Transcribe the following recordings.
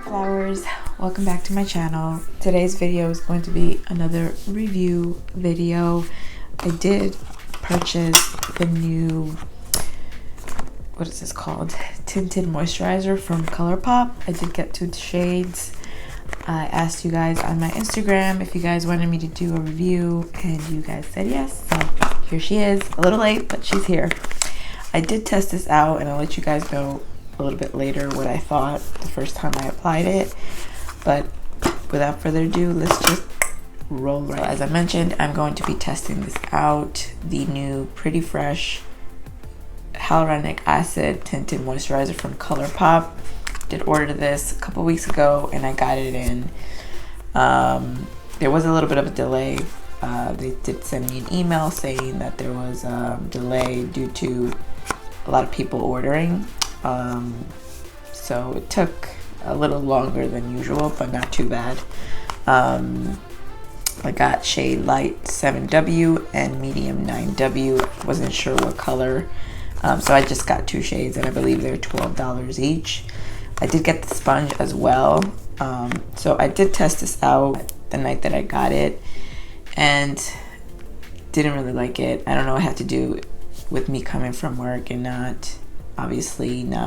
flowers, welcome back to my channel. Today's video is going to be another review video. I did purchase the new, what is this called, Tinted Moisturizer from Colourpop. I did get 2 shades. I asked you guys on my Instagram if you guys wanted me to do a review and you guys said yes, so here she is. A little late, but she's here. I did test this out and I'll let you guys know a little bit later what I thought the first time I applied it, but without further ado, let's just roll right. So as I mentioned, I'm going to be testing this out, the new Pretty Fresh Hyaluronic Acid Tinted Moisturizer from Colourpop. Did order this a couple weeks ago and I got it in. There was a little bit of a delay. They did send me an email saying that there was a delay due to a lot of people ordering. So it took a little longer than usual, but not too bad. I got shade light 7W and medium 9W. Wasn't sure what color. So I just got 2 shades and I believe they're $12 each. I did get the sponge as well. So I did test this out the night that I got it and didn't really like it. I don't know what it had to do with me coming from work and not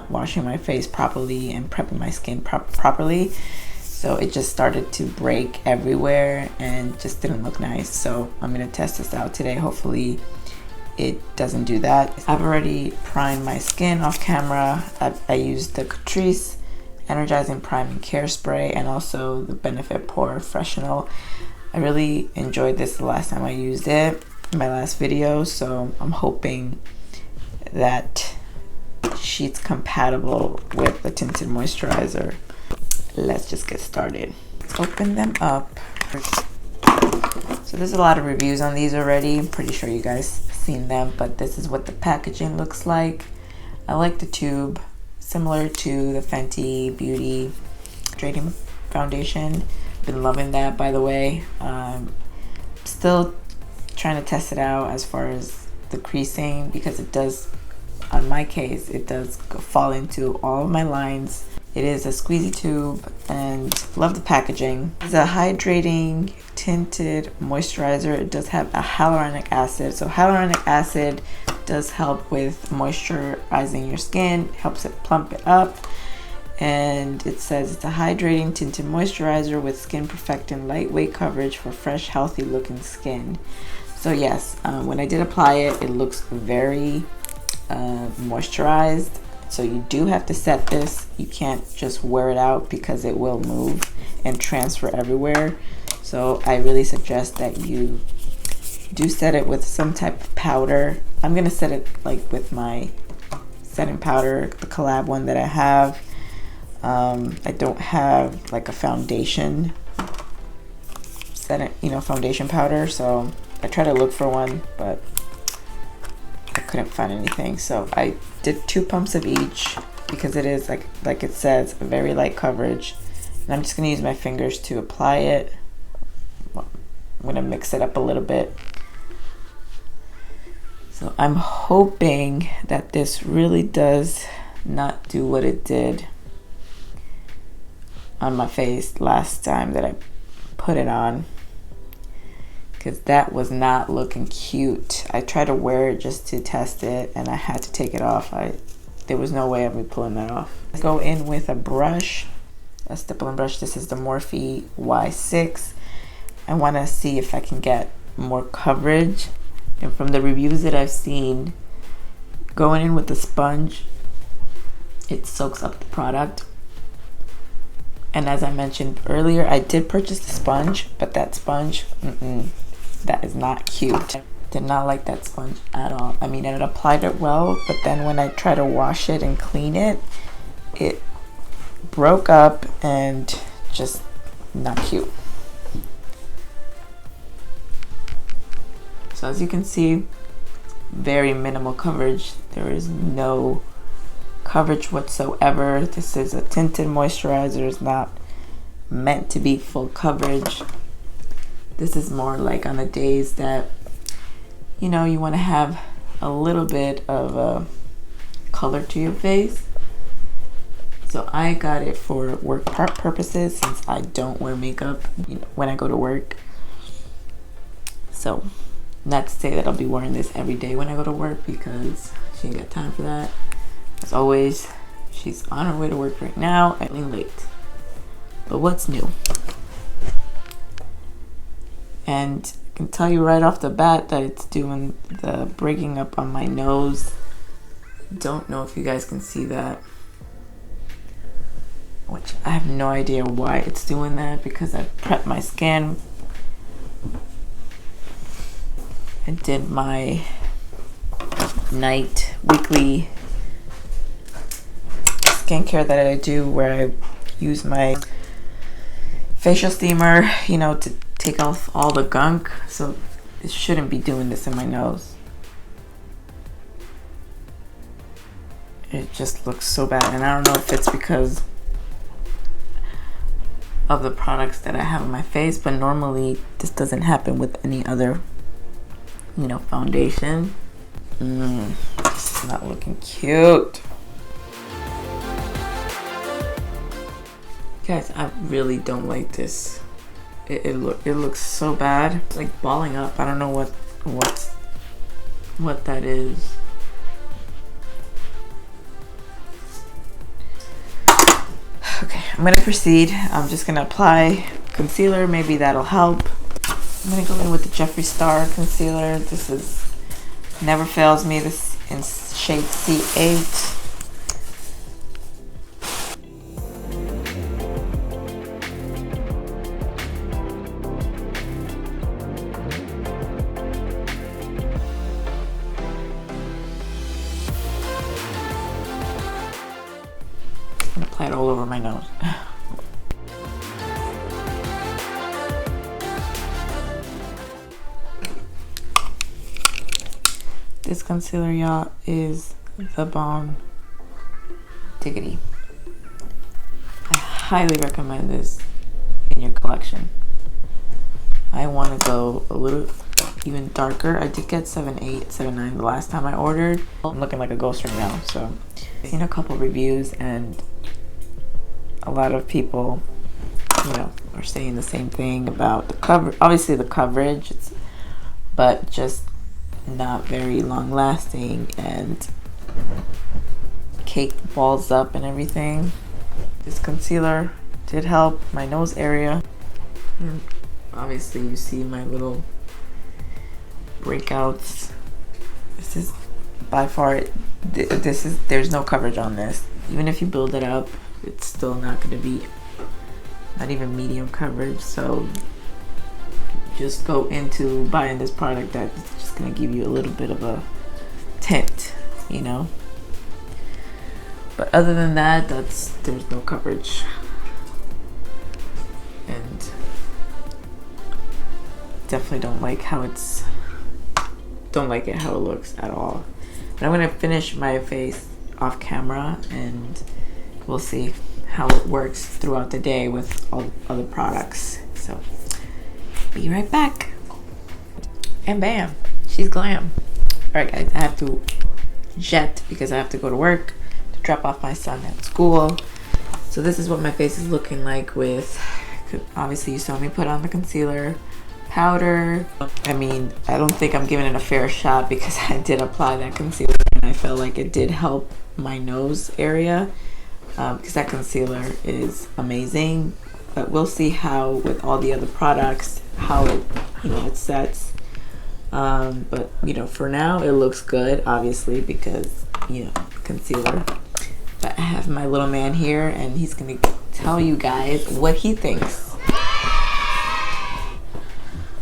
washing my face properly and prepping my skin properly. So it just started to break everywhere and just didn't look nice. So I'm gonna test this out today. Hopefully it doesn't do that. I've already primed my skin off camera. I used the Catrice Energizing Priming Care Spray and also the Benefit Pore Freshenal. I really enjoyed this the last time I used it in my last video, so I'm hoping that she's compatible with the Tinted Moisturizer. Let's just get started. Let's open them up. So there's a lot of reviews on these already. I'm pretty sure you guys seen them, but this is what the packaging looks like. I like the tube, similar to the Fenty Beauty Hydrating Foundation. Been loving that, by the way. Still trying to test it out as far as the creasing, because it does, on my case, it does fall into all of my lines. It is a squeezy tube and love the packaging. It's a hydrating tinted moisturizer. It does have a hyaluronic acid. So hyaluronic acid does help with moisturizing your skin, helps it plump it up. And it says it's a hydrating tinted moisturizer with skin perfecting lightweight coverage for fresh, healthy looking skin. So yes, when I did apply it, it looks very moisturized. So you do have to set this. You can't just wear it out because it will move and transfer everywhere. So I really suggest that you do set it with some type of powder. I'm gonna set it like with my setting powder, the collab one that I have. I don't have like a foundation foundation powder, so I tried to look for one, but I couldn't find anything. So I did 2 pumps of each because it is like it says, a very light coverage. And I'm just gonna use my fingers to apply it. I'm gonna mix it up a little bit. So I'm hoping that this really does not do what it did on my face last time that I put it on, because that was not looking cute. I tried to wear it just to test it and I had to take it off. There was no way I'd be pulling that off. I go in with a brush, a stippling brush. This is the Morphe Y6. I want to see if I can get more coverage, and from the reviews that I've seen, going in with the sponge, it soaks up the product. And as I mentioned earlier, I did purchase the sponge, but that sponge, that is not cute. Did not like that sponge at all. I mean, it applied it well, but then when I try to wash it and clean it, it broke up and just not cute. So as you can see, very minimal coverage. There is no coverage whatsoever. This is a tinted moisturizer. It's not meant to be full coverage. This is more like on the days that you want to have a little bit of a color to your face. So I got it for work purposes since I don't wear makeup, you know, when I go to work. So not to say that I'll be wearing this every day when I go to work, because she ain't got time for that. As always, she's on her way to work right now and running late. But what's new? And I can tell you right off the bat that it's doing the breaking up on my nose. Don't know if you guys can see that, which I have no idea why it's doing that, because I prepped my skin. I did my weekly skincare that I do, where I use my facial steamer, you know, to take off all the gunk. So it shouldn't be doing this in my nose. It just looks so bad, and I don't know if it's because of the products that I have on my face, but normally this doesn't happen with any other, you know, foundation. This is not looking cute. Guys, I really don't like this. It looks so bad. It's like balling up. I don't know what that is. Okay, I'm gonna proceed. I'm just gonna apply concealer. Maybe that'll help. I'm gonna go in with the Jeffree Star concealer. This is never fails me. This in shade C8. I'm gonna apply it all over my nose. This concealer, y'all, is the bomb. Diggity. I highly recommend this in your collection. I want to go a little even darker. I did get 7.8, 7.9 the last time I ordered. I'm looking like a ghost right now. So I've seen a couple reviews, and a lot of people, you know, are saying the same thing about the cover. Obviously the coverage, but just not very long lasting, and caked balls up and everything. This concealer did help my nose area. And obviously you see my little breakouts. This is by far, there's no coverage on this. Even if you build it up, it's still not going to be, not even medium coverage. So just go into buying this product that's just going to give you a little bit of a tint, you know. But other than that, there's no coverage. And definitely don't like how it looks at all. But I'm going to finish my face off camera, and we'll see how it works throughout the day with all other products. So be right back. And bam, she's glam. All right, guys, I have to jet because I have to go to work to drop off my son at school. So this is what my face is looking like with, obviously you saw me put on the concealer, powder. I mean, I don't think I'm giving it a fair shot because I did apply that concealer and I felt like it did help my nose area, because that concealer is amazing. But we'll see how with all the other products, how it, you know, it sets. But you know, for now it looks good, obviously, because, you know, concealer. But I have my little man here, and he's gonna tell you guys what he thinks.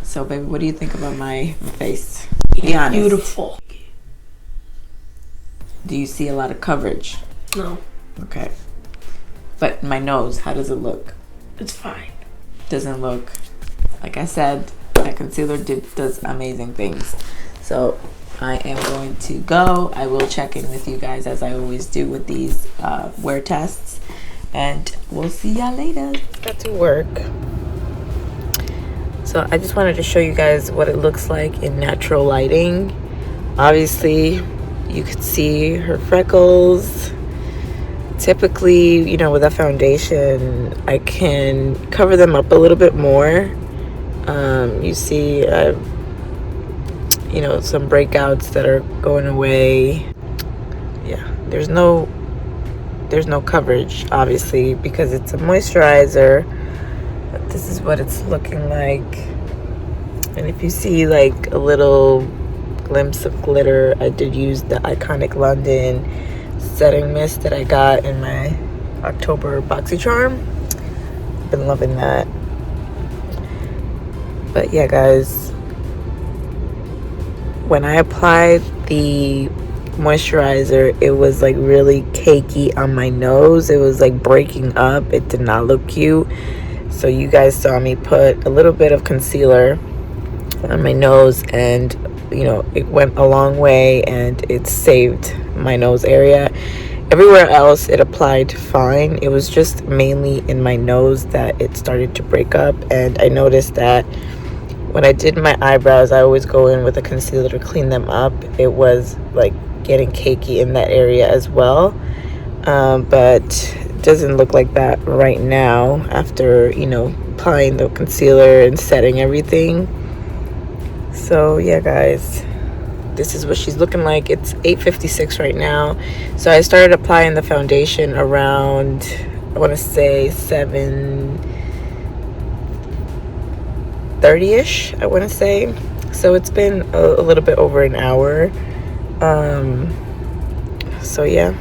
So baby, what do you think about my face? Be honest. Beautiful. Do you see a lot of coverage? No. Okay. But my nose, how does it look? It's fine. Doesn't look, like I said, that concealer does amazing things. So I am going to go. I will check in with you guys as I always do with these wear tests, and we'll see y'all later. Got to work. So I just wanted to show you guys what it looks like in natural lighting. Obviously you could see her freckles. typically, you know, with a foundation, I can cover them up a little bit more. You see, you know, some breakouts that are going away. Yeah, there's no coverage, obviously, because it's a moisturizer. But this is what it's looking like. And if you see like a little glimpse of glitter, I did use the Iconic London setting mist that I got in my October BoxyCharm. Been loving that. But yeah, guys, when I applied the moisturizer, it was like really cakey on my nose. It was like breaking up. It did not look cute. So you guys saw me put a little bit of concealer on my nose, and you know, it went a long way and it saved my nose area. Everywhere else it applied fine. It was just mainly in my nose that it started to break up. And I noticed that when I did my eyebrows, I always go in with a concealer to clean them up. It was like getting cakey in that area as well. But it doesn't look like that right now after, you know, applying the concealer and setting everything. So yeah, guys, this is what she's looking like. It's 8:56 right now. So I started applying the foundation around, I want to say 7:30ish, I want to say. So it's been a little bit over an hour. So yeah,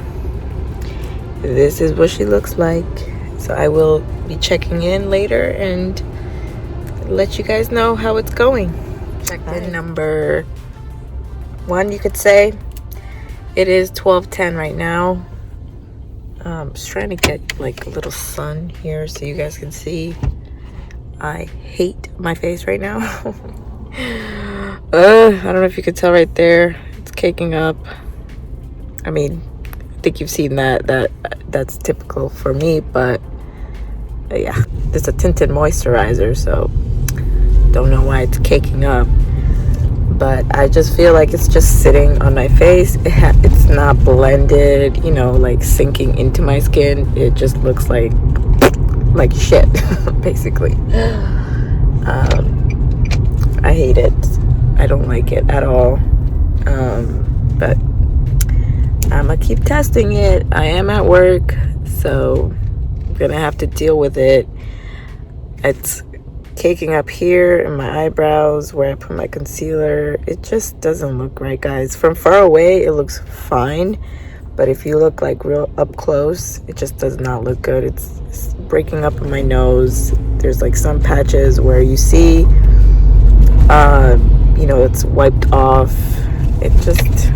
this is what she looks like. So I will be checking in later and let you guys know how it's going. Check-in number 1, you could say. It is 12:10 right now. Just trying to get like a little sun here so you guys can see. I hate my face right now. I don't know if you could tell right there. It's caking up. I mean, I think you've seen that's typical for me, but yeah, this is a tinted moisturizer, so don't know why it's caking up. But I just feel like it's just sitting on my face. It's not blended, you know, like sinking into my skin. It just looks like shit, basically. I hate it. I don't like it at all. But I'm gonna keep testing it. I am at work, so I'm gonna have to deal with it. It's caking up here in my eyebrows where I put my concealer. It just doesn't look right, guys. From far away it looks fine, but if you look like real up close, it just does not look good. It's breaking up in my nose. There's like some patches where you see you know, it's wiped off. It just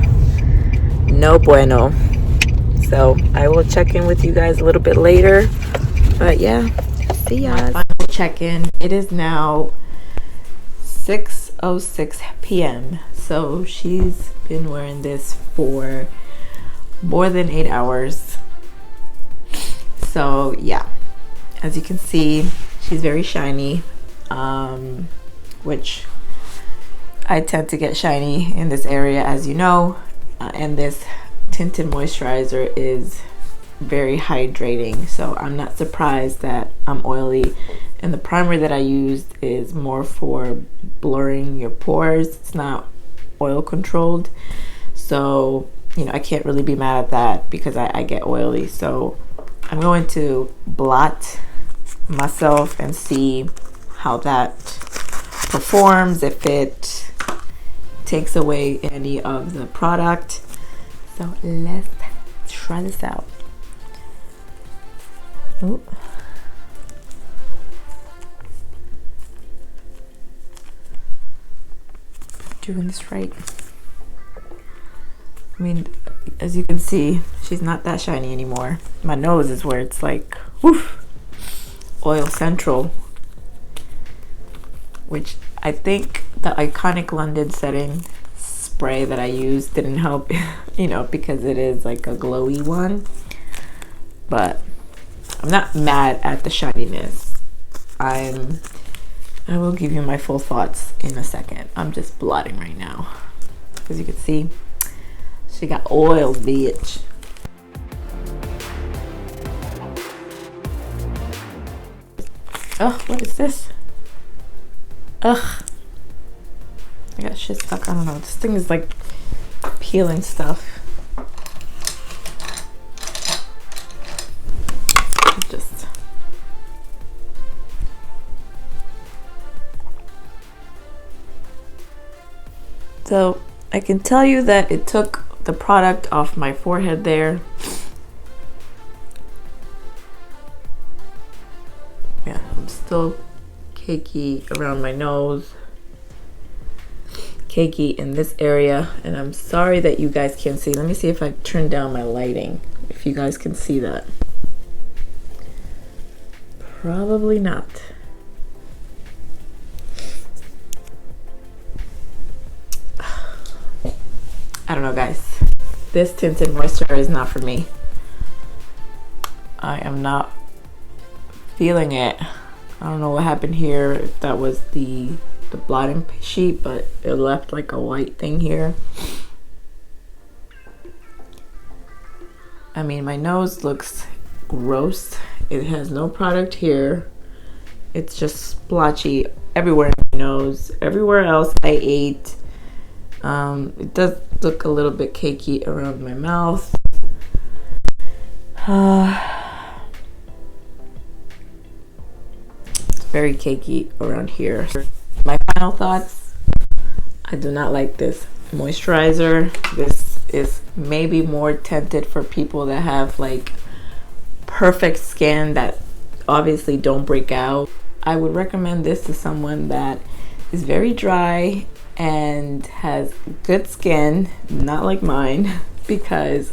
no bueno. So I will check in with you guys a little bit later, but yeah, see ya. My final check-in. It is now 6:06 p.m. so she's been wearing this for more than 8 hours. So yeah, as you can see, she's very shiny, which I tend to get shiny in this area, as you know, and this tinted moisturizer is very hydrating, so I'm not surprised that I'm oily. And the primer that I used is more for blurring your pores. It's not oil controlled, so you know, I can't really be mad at that because I get oily. So I'm going to blot myself and see how that performs, if it takes away any of the product. So let's try this out. Ooh. Doing this right. I mean, as you can see, she's not that shiny anymore. My nose is where it's like, woof, oil central. Which I think the Iconic London setting spray that I used didn't help, you know, because it is like a glowy one. But I'm not mad at the shininess. I will give you my full thoughts in a second. I'm just blotting right now. As you can see, she got oils, bitch. Ugh, what is this? Ugh. I got shit stuck. I don't know. This thing is like peeling stuff. Just. So I can tell you that it took the product off my forehead there. Yeah, I'm still cakey around my nose, cakey in this area, and I'm sorry that you guys can't see. Let me see if I turn down my lighting, if you guys can see that. Probably not. I don't know, guys. This tinted moisturizer is not for me. I am not feeling it. I don't know what happened here, if that was the blotting sheet, but it left like a white thing here. I mean, my nose looks gross. It has no product here. It's just splotchy everywhere in my nose. Everywhere else I ate. It does look a little bit cakey around my mouth. It's very cakey around here. My final thoughts: I do not like this moisturizer. This is maybe more tinted for people that have like perfect skin that obviously don't break out. I would recommend this to someone that is very dry and has good skin, not like mine, because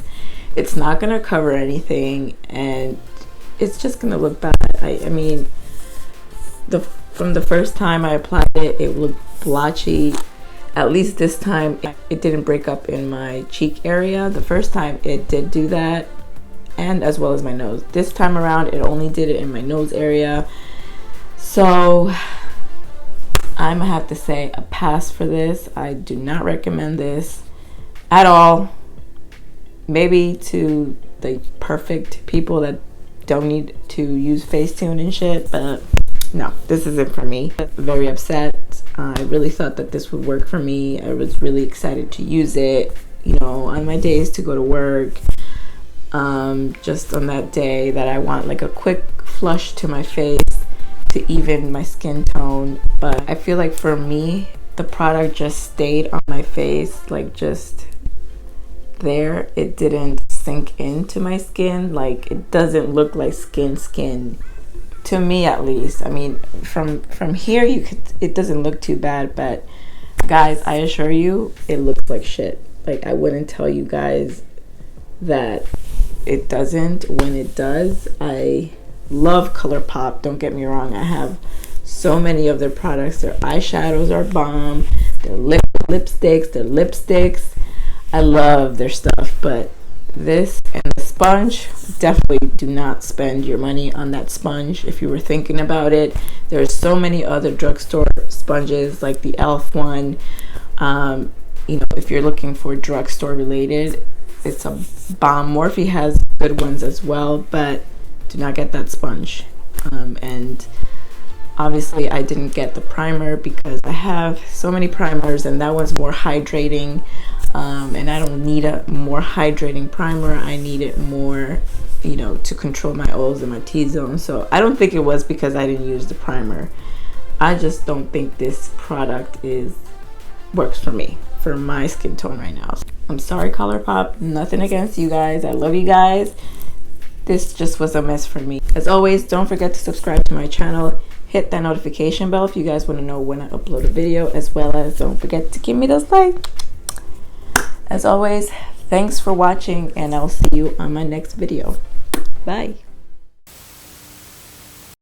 it's not going to cover anything and it's just going to look bad. I mean, from the first time I applied it, it looked blotchy. At least this time it didn't break up in my cheek area. The first time it did do that, and as well as my nose. This time around it only did it in my nose area. So I'm gonna have to say a pass for this. I do not recommend this at all. Maybe to the perfect people that don't need to use Facetune and shit, but no, this isn't for me. Very upset. I really thought that this would work for me. I was really excited to use it, you know, on my days to go to work. Just on that day that I want like a quick flush to my face to even my skin tone. But I feel like for me, the product just stayed on my face, like just there. It didn't sink into my skin. Like, it doesn't look like skin to me, at least. I mean, from here it doesn't look too bad, but guys, I assure you it looks like shit. Like, I wouldn't tell you guys that it doesn't when it does. I love Colourpop, don't get me wrong. I have so many of their products. Their eyeshadows are bomb, their lipsticks, I love their stuff. But this and the sponge, definitely do not spend your money on that sponge if you were thinking about it. There's so many other drugstore sponges, like the e.l.f. one. You know, if you're looking for drugstore related, it's a bomb. Morphe has good ones as well, but do not get that sponge. And obviously I didn't get the primer because I have so many primers and that one's more hydrating, and I don't need a more hydrating primer. I need it more, you know, to control my O's and my T-zone. So I don't think it was because I didn't use the primer. I just don't think this product works for me, for my skin tone right now. I'm sorry, Colourpop, nothing against you guys. I love you guys. This just was a mess for me. As always, don't forget to subscribe to my channel. Hit that notification bell if you guys want to know when I upload a video, as well as don't forget to give me those likes. As always, thanks for watching, and I'll see you on my next video. Bye.